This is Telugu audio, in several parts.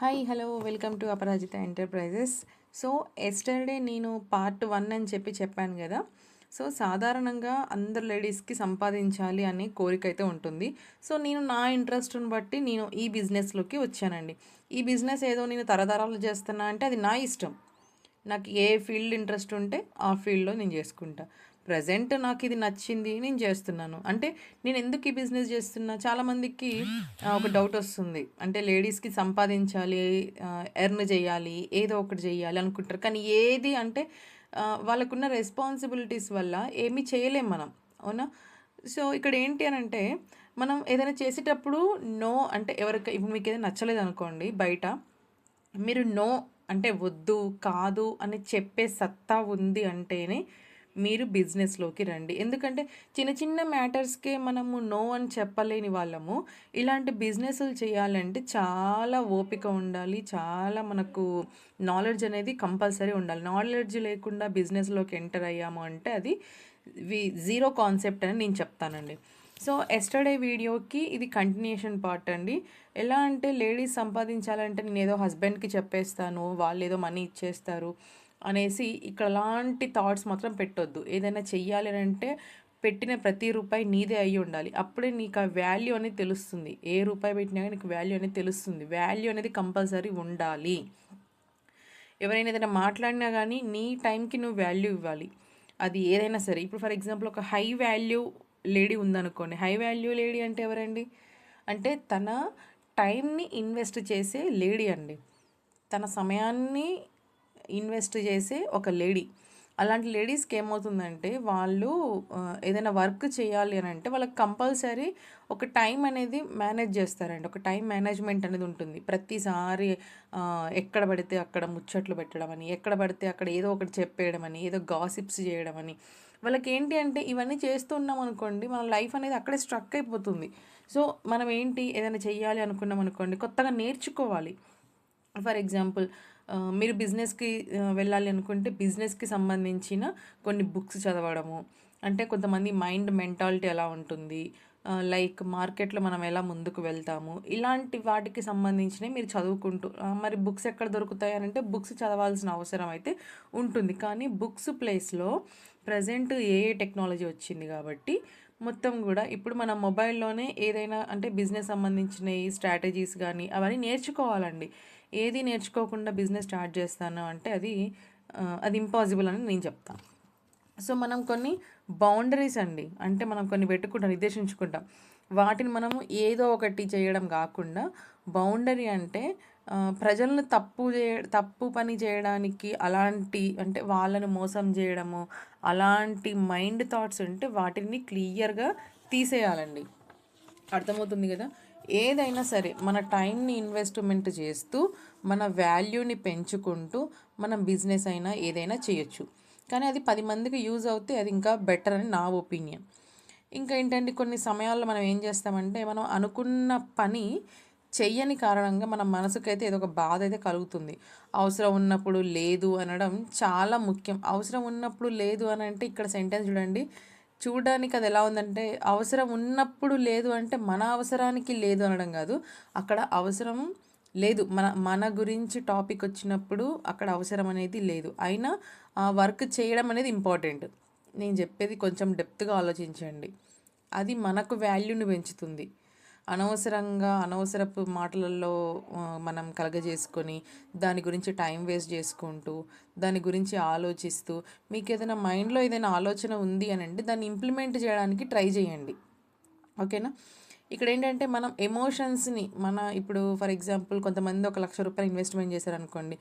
Hi hello welcome to Aparajita enterprises. So yesterday నేను పార్ట్ 1 అని చెప్పాను కదా. సో సాధారణంగా అందరు లేడీస్కి సంపాదించాలి అనే కోరిక అయితే ఉంటుంది. సో నేను నా ఇంట్రెస్ట్ని బట్టి నేను ఈ బిజినెస్లోకి వచ్చానండి. ఈ బిజినెస్ ఏదో నేను తరతరాలు చేస్తున్నా అంటే అది నా ఇష్టం. నాకు ఏ ఫీల్డ్ ఇంట్రెస్ట్ ఉంటే ఆ ఫీల్డ్లో నేను చేసుకుంటా. ప్రజెంట్ నాకు ఇది నచ్చింది, నేను చేస్తున్నాను. అంటే నేను ఎందుకు ఈ బిజినెస్ చేస్తున్నా, చాలామందికి ఒక డౌట్ వస్తుంది. అంటే లేడీస్కి సంపాదించాలి, ఎర్న్ చేయాలి, ఏదో ఒకటి చేయాలి అనుకుంటారు. కానీ ఏది అంటే వాళ్ళకున్న రెస్పాన్సిబిలిటీస్ వల్ల ఏమీ చేయలేం మనం, అవునా? సో ఇక్కడ ఏంటి అని అంటే, మనం ఏదైనా చేసేటప్పుడు నో అంటే ఎవరికి ఇప్పుడు మీకు ఏదైనా నచ్చలేదు అనుకోండి బయట, మీరు నో అంటే వద్దు, కాదు అని చెప్పే సత్తా ఉంది అంటేనే మీరు బిజినెస్లోకి రండి. ఎందుకంటే చిన్న చిన్న మ్యాటర్స్కే మనము నో అని చెప్పలేని వాళ్ళము ఇలాంటి బిజినెస్లు చేయాలంటే చాలా ఓపిక ఉండాలి, చాలా మనకు నాలెడ్జ్ అనేది కంపల్సరీ ఉండాలి. నాలెడ్జ్ లేకుండా బిజినెస్లోకి ఎంటర్ అయ్యాము అంటే అది జీరో కాన్సెప్ట్ అని నేను చెప్తానండి. సో ఎస్టర్డే వీడియోకి ఇది కంటిన్యూషన్ పార్ట్ అండి. ఎలా అంటే లేడీస్ సంపాదించాలంటే నేను ఏదో హస్బెండ్కి చెప్పేస్తాను, వాళ్ళు ఏదో మనీ ఇచ్చేస్తారు అనేసి ఇక్కడ అలాంటి థాట్స్ మాత్రం పెట్టొద్దు. ఏదైనా చెయ్యాలి అంటే పెట్టిన ప్రతి రూపాయి నీదే అయ్యి ఉండాలి. అప్పుడే నీకు ఆ వాల్యూ అనేది తెలుస్తుంది. ఏ రూపాయి పెట్టినా కానీ నీకు వాల్యూ అనేది తెలుస్తుంది. వాల్యూ అనేది కంపల్సరీ ఉండాలి. ఎవరైనా ఏదైనా మాట్లాడినా కానీ నీ టైంకి నువ్వు వాల్యూ ఇవ్వాలి. అది ఏదైనా సరే. ఇప్పుడు ఫర్ ఎగ్జాంపుల్ ఒక హై వాల్యూ లేడీ ఉందనుకోండి. హై వాల్యూ లేడీ అంటే ఎవరండి? అంటే తన టైంని ఇన్వెస్ట్ చేసే లేడీ అండి. తన సమయాన్ని ఇన్వెస్ట్ చేసే ఒక లేడీ. అలాంటి లేడీస్కి ఏమవుతుందంటే వాళ్ళు ఏదైనా వర్క్ చేయాలి అని అంటే వాళ్ళకి కంపల్సరీ ఒక టైం అనేది మేనేజ్ చేస్తారండి. ఒక టైం మేనేజ్మెంట్ అనేది ఉంటుంది. ప్రతిసారి ఎక్కడ పడితే అక్కడ ముచ్చట్లు పెట్టడం అని, ఎక్కడ పడితే అక్కడ ఏదో ఒకటి చెప్పేయడం అని, ఏదో గాసిప్స్ చేయడం అని, వాళ్ళకి ఏంటి అంటే ఇవన్నీ చేస్తూ ఉన్నాం అనుకోండి, మన లైఫ్ అనేది అక్కడే స్ట్రక్ అయిపోతుంది. సో మనం ఏంటి ఏదైనా చెయ్యాలి అనుకున్నాం అనుకోండి, కొత్తగా నేర్చుకోవాలి. ఫర్ ఎగ్జాంపుల్ మీరు బిజినెస్కి వెళ్ళాలి అనుకుంటే బిజినెస్కి సంబంధించిన కొన్ని బుక్స్ చదవడము. అంటే కొంతమంది మైండ్ మెంటాలిటీ ఎలా ఉంటుంది, లైక్ మార్కెట్లో మనం ఎలా ముందుకు వెళ్తాము, ఇలాంటి వాటికి సంబంధించినవి మీరు చదువుకుంటూ మరి బుక్స్ ఎక్కడ దొరుకుతాయి అని అంటే బుక్స్ చదవాల్సిన అవసరం అయితే ఉంటుంది. కానీ బుక్స్ ప్లేస్లో ప్రజెంట్ ఏఏ టెక్నాలజీ వచ్చింది కాబట్టి మొత్తం కూడా ఇప్పుడు మన మొబైల్లోనే ఏదైనా అంటే బిజినెస్ సంబంధించిన స్ట్రాటజీస్ కానీ అవన్నీ నేర్చుకోవాలండి. ఏది నేర్చుకోకుండా బిజినెస్ స్టార్ట్ చేస్తాను అంటే అది ఇంపాసిబుల్ అని నేను చెప్తాను. సో మనం కొన్ని బౌండరీస్ అండి, అంటే మనం కొన్ని పెట్టుకుంటాం, నిర్దేశించుకుంటాం. వాటిని మనము ఏదో ఒకటి చేయడం కాకుండా బౌండరీ అంటే ప్రజలను తప్పు పని చేయడానికి, అలాంటి అంటే వాళ్ళను మోసం చేయడము, అలాంటి మైండ్ థాట్స్ ఉంటే వాటిని క్లియర్గా తీసేయాలండి. అర్థమవుతుంది కదా. ఏదైనా సరే మన టైంని ఇన్వెస్ట్మెంట్ చేస్తూ మన వాల్యూని పెంచుకుంటూ మనం బిజినెస్ అయినా ఏదైనా చేయొచ్చు. కానీ అది 10 మందికి యూజ్ అవుతే అది ఇంకా బెటర్ అని నా ఒపీనియన్. ఇంకా ఏంటంటే కొన్ని సమయాల్లో మనం ఏం చేస్తామంటే మనం అనుకున్న పని చెయ్యని కారణంగా మన మనసుకైతే ఏదో ఒక బాధ అయితే కలుగుతుంది. అవసరం ఉన్నప్పుడు లేదు అనడం చాలా ముఖ్యం. అవసరం ఉన్నప్పుడు లేదు అని అంటే ఇక్కడ సెంటెన్స్ చూడండి. చూడడానికి అది ఎలా ఉందంటే అవసరం ఉన్నప్పుడు లేదు అంటే మన అవసరానికి లేదు అనడం కాదు. అక్కడ అవసరం లేదు, మన మన గురించి టాపిక్ వచ్చినప్పుడు అక్కడ అవసరం అనేది లేదు. అయినా ఆ వర్క్ చేయడం అనేది ఇంపార్టెంట్. నేను చెప్పేది కొంచెం డెప్త్గా ఆలోచించండి. అది మనకు వాల్యూని పెంచుతుంది. అనవసరంగా అనవసరపు మాటలలో మనం కలగజేసుకొని దాని గురించి టైం వేస్ట్ చేసుకుంటూ దాని గురించి ఆలోచిస్తూ మీకు ఏదైనా మైండ్లో ఏదైనా ఆలోచన ఉంది అని అంటే దాన్ని ఇంప్లిమెంట్ చేయడానికి ట్రై చేయండి. ఓకేనా. ఇక్కడ ఏంటంటే మనం ఎమోషన్స్ని ఇప్పుడు ఫర్ ఎగ్జాంపుల్ కొంతమంది ఒక ₹1,00,000 ఇన్వెస్ట్మెంట్ చేశారనుకోండి.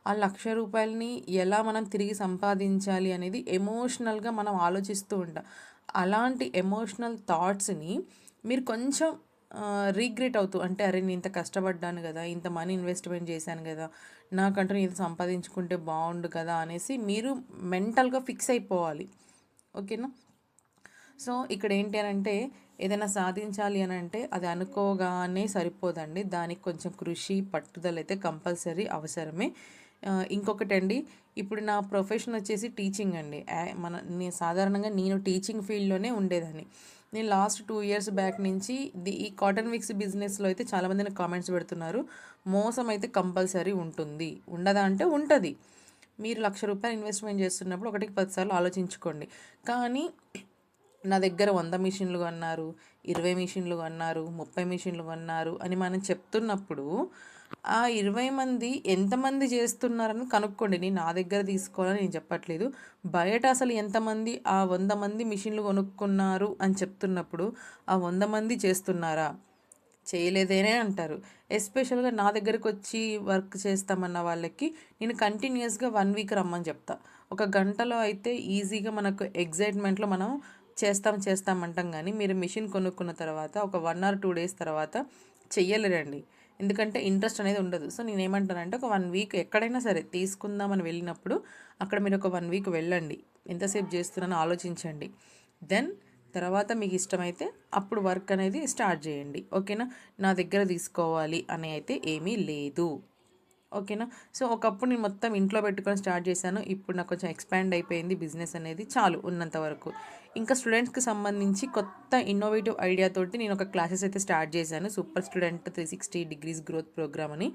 ఆ ₹1,00,000ని ఎలా మనం తిరిగి సంపాదించాలి అనేది ఎమోషనల్గా మనం ఆలోచిస్తూ ఉంటాం. అలాంటి ఎమోషనల్ థాట్స్ని మీరు కొంచెం రీగ్రెట్ అవుతూ అంటే అరే నేను ఇంత కష్టపడ్డాను కదా, ఇంత మనీ ఇన్వెస్ట్మెంట్ చేశాను కదా, నాకంటూ ఇది సంపాదించుకుంటే బాగుండు కదా అనేసి మీరు మెంటల్గా ఫిక్స్ అయిపోవాలి. ఓకేనా. సో ఇక్కడ ఏంటి అని అంటే ఏదైనా సాధించాలి అని అంటే అది అనుకోగానే సరిపోదండి. దానికి కొంచెం కృషి పట్టుదల అయితే కంపల్సరీ అవసరమే. ఇంకొకటి అండి, ఇప్పుడు నా ప్రొఫెషన్ వచ్చేసి టీచింగ్ అండి. సాధారణంగా నేను టీచింగ్ ఫీల్డ్లోనే ఉండేదాన్ని. నేను లాస్ట్ 2 ఇయర్స్ బ్యాక్ నుంచి ఈ కాటన్ విక్స్ బిజినెస్లో అయితే చాలామంది నాకు కామెంట్స్ పెడుతున్నారు. మోసం అయితే కంపల్సరీ ఉంటుంది. ఉండదా అంటే ఉంటుంది. మీరు ₹1,00,000 ఇన్వెస్ట్మెంట్ చేస్తున్నప్పుడు ఒకటికి 10 సార్లు ఆలోచించుకోండి. కానీ నా దగ్గర 100 మిషన్లు కొన్నారు, 20 మిషన్లు కొన్నారు, 30 మిషన్లు కొన్నారు అని మనం చెప్తున్నప్పుడు ఆ 20 మంది ఎంతమంది చేస్తున్నారని కనుక్కోండి. నేను నా దగ్గర తీసుకోవాలని నేను చెప్పట్లేదు. బయట అసలు ఎంతమంది ఆ 100 మంది మిషన్లు కొనుక్కున్నారు అని చెప్తున్నప్పుడు ఆ 100 మంది చేస్తున్నారా? చేయలేదేనే అంటారు. ఎస్పెషల్గా నా దగ్గరకు వచ్చి వర్క్ చేస్తామన్న వాళ్ళకి నేను కంటిన్యూస్గా 1 వీక్ రమ్మని చెప్తా. ఒక గంటలో అయితే ఈజీగా మనకు ఎగ్జైట్మెంట్లో మనం చేస్తాం అంటాం. కానీ మీరు మిషన్ కొనుక్కున్న తర్వాత ఒక 1 ఆర్ 2 డేస్ తర్వాత చెయ్యలేరండి. ఎందుకంటే ఇంట్రెస్ట్ అనేది ఉండదు. సో నేనేమంటానంటే ఒక 1 వీక్ ఎక్కడైనా సరే తీసుకుందామని వెళ్ళినప్పుడు అక్కడ మీరు ఒక 1 వీక్ వెళ్ళండి. ఎంతసేపు చేస్తున్నానో ఆలోచించండి. దెన్ తర్వాత మీకు ఇష్టమైతే అప్పుడు వర్క్ అనేది స్టార్ట్ చేయండి. ఓకేనా? నా దగ్గర తీసుకోవాలి అని అయితే ఏమీ లేదు. ఓకేనా? సో ఒకప్పుడు నేను మొత్తం ఇంట్లో పెట్టుకొని స్టార్ట్ చేశాను. ఇప్పుడు నాకు కొంచెం ఎక్స్పాండ్ అయిపోయింది బిజినెస్ అనేది. చాలు ఉన్నంత వరకు. ఇంకా స్టూడెంట్స్కి సంబంధించి కొత్త ఇన్నోవేటివ్ ఐడియా తోటి నేను ఒక క్లాసెస్ అయితే స్టార్ట్ చేశాను. Super student 360 degrees growth programme అని.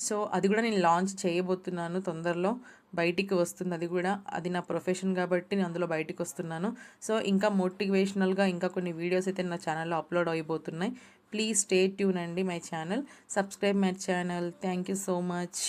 సో అది కూడా నేను లాంచ్ చేయబోతున్నాను తొందరలో. బయటికి వస్తుంది అది కూడా. అది నా ప్రొఫెషన్ కాబట్టి నేను అందులో బయటికి వస్తున్నాను. సో ఇంకా మోటివేషనల్గా ఇంకా కొన్ని వీడియోస్ అయితే నా ఛానల్లో అప్లోడ్ అయిపోతున్నాయి. ప్లీజ్ స్టే ట్యూన్ అండి my channel. Subscribe my channel. Thank you so much.